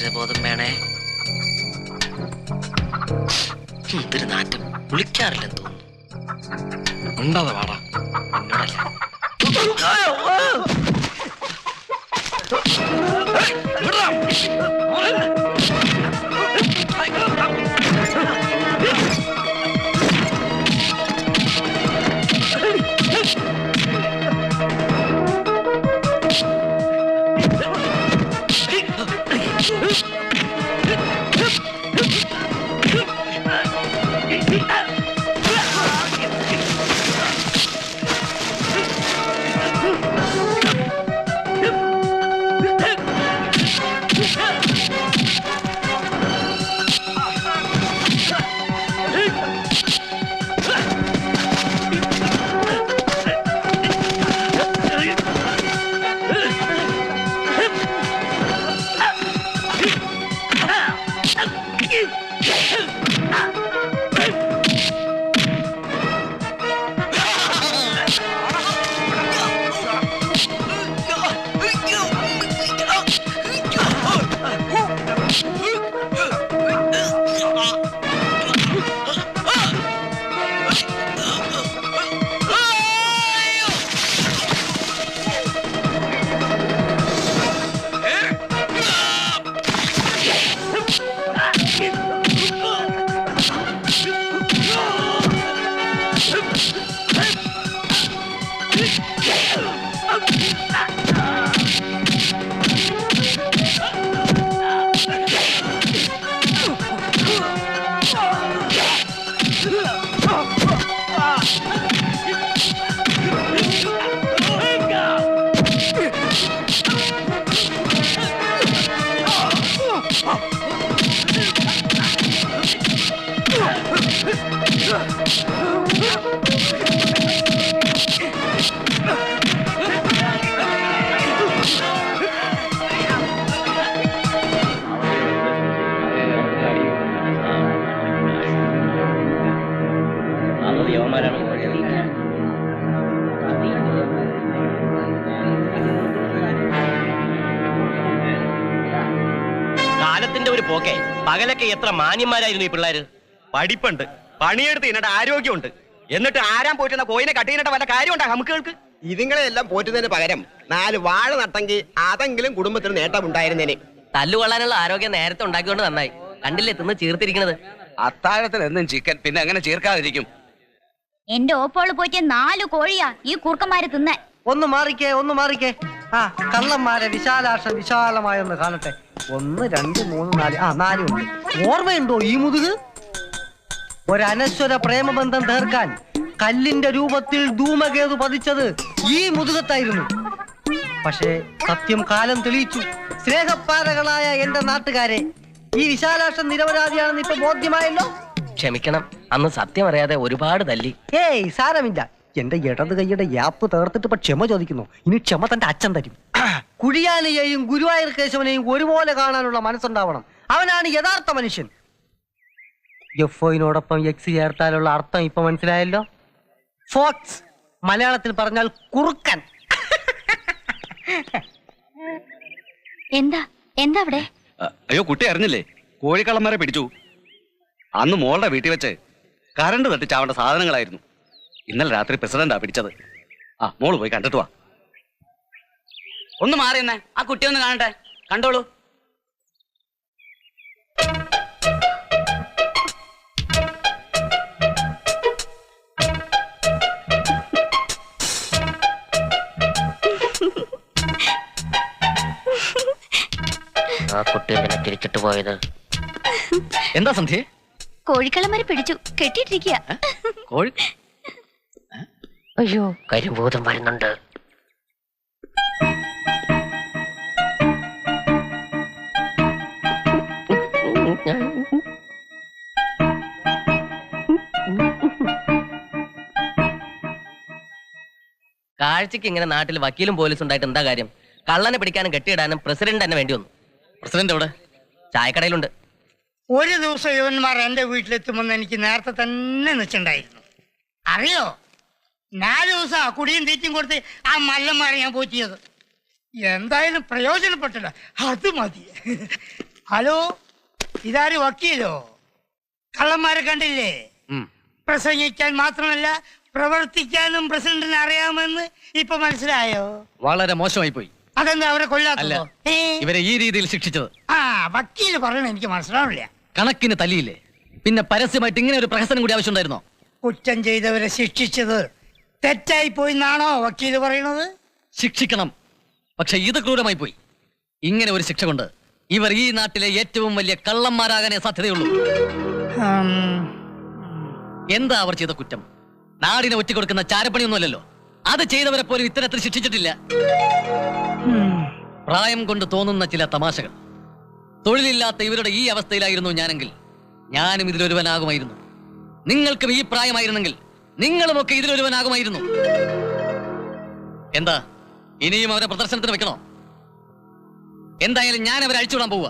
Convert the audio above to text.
കുറ്റബോധം വേണേ. എന്തൊരു നാറ്റം, കുളിക്കാറില്ലെന്ന് തോന്നുന്നു. ഉണ്ടാതെ വാടാ, എന്നോടല്ല. കാലത്തിന്റെ ഒരു പോക്കെ. പകലൊക്കെ എത്ര മാന്യന്മാരായിരുന്നു ഈ പിള്ളേര്. പഠിപ്പുണ്ട്, പണിയെടുത്ത് ഇതിന്റെ ആരോഗ്യമുണ്ട്. എന്നിട്ട് ആരാൻ പോറ്റുന്ന കോയിനെ കട്ടിയിട്ട് വല്ല കാര്യമുണ്ടാ നമുക്കുകൾക്ക്? ഇതുങ്ങളെല്ലാം പോറ്റുന്നതിന് പകരം 4 വാഴ നട്ടെങ്കിൽ അതെങ്കിലും കുടുംബത്തിന് നേട്ടമുണ്ടായിരുന്നേനെ. തല്ലുകൊള്ളാനുള്ള ആരോഗ്യം നേരത്തെ ഉണ്ടാക്കിക്കൊണ്ട് നന്നായി. കണ്ടില്ലേ തിന്ന് ചീർത്തിരിക്കണത്. അത്താഴത്തിൽ എന്നും ചിക്കൻ, പിന്നെ അങ്ങനെ ചേർക്കാതിരിക്കും. എന്റെ ഓപ്പോള് പോയിട്ട് 4 കോഴിയാ ഈ കൂർക്കന്മാര് തിന്നെ. ഒന്ന് മാറിക്കേ. ആ കള്ളന്മാരെ വിശാലാക്ഷം വിശാലമായൊന്ന് കാണട്ടെ. 1 2 3 4 4 ഉണ്ട്. ഓർമ്മയുണ്ടോ ഈ മുതുക്? ഒരനശ്വര പ്രേമബന്ധം തീർക്കാൻ കല്ലിന്റെ രൂപത്തിൽ ധൂമകേതു പതിച്ചത് ഈ മുതുകത്തായിരുന്നു. പക്ഷേ സത്യം കാലം തെളിയിച്ചു. സ്നേഹപ്പാരകളായ എന്റെ നാട്ടുകാരെ, ഈ വിശാലാക്ഷം നിരപരാധിയാണെന്ന് ഇപ്പൊ ബോധ്യമായല്ലോ. ക്ഷമിക്കണം, അന്ന് സത്യം അറിയാതെ ഒരുപാട് തല്ലി. ഏയ് സാരമില്ല. എന്റെ ഇടത് കൈയുടെ യാപ്പ് തേർത്തിട്ട് ഇപ്പൊ ക്ഷമ ചോദിക്കുന്നു. ഇനി ക്ഷമ തന്റെ അച്ഛൻ തരും. കുഴിയാനെയും ഗുരുവായൂർ കേശവനെയും ഒരുപോലെ കാണാനുള്ള മനസ്സുണ്ടാവണം. അവനാണ് യഥാർത്ഥ മനുഷ്യൻ. എഫ്ഒയിനോടൊപ്പം എക്സ് ചേർത്താലുള്ള അർത്ഥം ഇപ്പൊ മനസ്സിലായല്ലോ. ഫോക്സ്, മലയാളത്തിൽ പറഞ്ഞാൽ കുറുക്കൻ. എന്താ അവിടെ? അയ്യോ, കുട്ടി അറിഞ്ഞില്ലേ? കോഴിക്കള്ളന്മാരെ പിടിച്ചു. അന്ന് മോളുടെ വീട്ടിൽ വെച്ച് കറണ്ട് തട്ടിച്ചാവേണ്ട സാധനങ്ങളായിരുന്നു. ഇന്നലെ രാത്രി പ്രസിഡന്റാ പിടിച്ചത്. ആ മോള് പോയി കണ്ടിട്ട് വാ. ഒന്ന് മാറിയെന്നേ, ആ കുട്ടി ഒന്ന് കാണട്ടെ. കണ്ടോളൂ. ആ കുട്ടി എന്തിനാ തിരിച്ചിട്ട് പോയത്? എന്താ സന്ധ്യ? കോഴിക്കള്ളന്മാരെ പിടിച്ചു, കെട്ടിയിട്ടിരിക്കുക. കോഴി? അയ്യോ, കരിഭൂതം വരുന്നുണ്ട്. കാഴ്ചക്ക് ഇങ്ങനെ നാട്ടിൽ വക്കീലും പോലീസും ഉണ്ടായിട്ട് എന്താ കാര്യം? കള്ളനെ പിടിക്കാനും കെട്ടിയിടാനും പ്രസിഡന്റ് തന്നെ വേണ്ടി വന്നു. പ്രസിഡന്റ് എവിടെ? ചായക്കടയിലുണ്ട്. ഒരു ദിവസം ഇവന്മാർ എന്റെ വീട്ടിലെത്തുമെന്ന് എനിക്ക് നേരത്തെ തന്നെ നിശ്ചയുണ്ടായിരുന്നു. അറിയോ, 4 ദിവസം കുടിയും തീറ്റും കൊടുത്ത് ആ മല്ലന്മാരെ ഞാൻ പോറ്റിയത്. എന്തായാലും പ്രയോജനപ്പെട്ടില്ല. അത് മതി. ഹലോ, ഇതാര് വക്കീലോ? കള്ളന്മാരെ കണ്ടില്ലേ? പ്രസംഗിക്കാൻ മാത്രമല്ല പ്രവർത്തിക്കാനും പ്രസിഡന്റിന് അറിയാമെന്ന് ഇപ്പൊ മനസ്സിലായോ? വളരെ മോശമായി പോയി. അതെന്താ അവരെ അല്ല, കൊല്ലാത്തോ? ഇവരെ ഈ രീതിയിൽ ശിക്ഷിച്ചത്. ആ വക്കീല് പറയണ എനിക്ക് മനസ്സിലാവില്ല. കണക്കിന് തല്ലിയില്ലേ? പിന്നെ പരസ്യമായിട്ട് ഇങ്ങനെ ഒരു പ്രഹസനം കൂടി ആവശ്യമുണ്ടായിരുന്നോ? കുറ്റം ചെയ്തവരെ ശിക്ഷിച്ചത് തെറ്റായി പോയി എന്നാണോ വക്കീല് പറയണത്? ശിക്ഷിക്കണം, പക്ഷെ ഇത് ക്രൂരമായി പോയി. ഇങ്ങനെ ഒരു ശിക്ഷ കൊണ്ട് ഇവർ ഈ നാട്ടിലെ ഏറ്റവും വലിയ കള്ളന്മാരാകാനേ സാധ്യതയുള്ളൂ. എന്താ അവർ ചെയ്ത കുറ്റം? നാടിനെ ഒറ്റിക്കൊടുക്കുന്ന ചാരപ്പണിയൊന്നുമല്ലല്ലോ. അത് ചെയ്തവരെ പോലും ഇത്തരത്തിൽ ശിക്ഷിച്ചിട്ടില്ല. പ്രായം കൊണ്ട് തോന്നുന്ന ചില തമാശകൾ. തൊഴിലില്ലാത്ത ഇവരുടെ ഈ അവസ്ഥയിലായിരുന്നു ഞാനെങ്കിൽ ഞാനും ഇതിലൊരുവനാകുമായിരുന്നു. നിങ്ങൾക്കും ഈ പ്രായമായിരുന്നെങ്കിൽ നിങ്ങളുമൊക്കെ ഇതിലൊരുവനാകുമായിരുന്നു. എന്താ ഇനിയും അവരെ പ്രദർശനത്തിന് വെക്കണോ? എന്തായാലും ഞാൻ അവരെ അഴിച്ചുവിടാൻ പോവുക.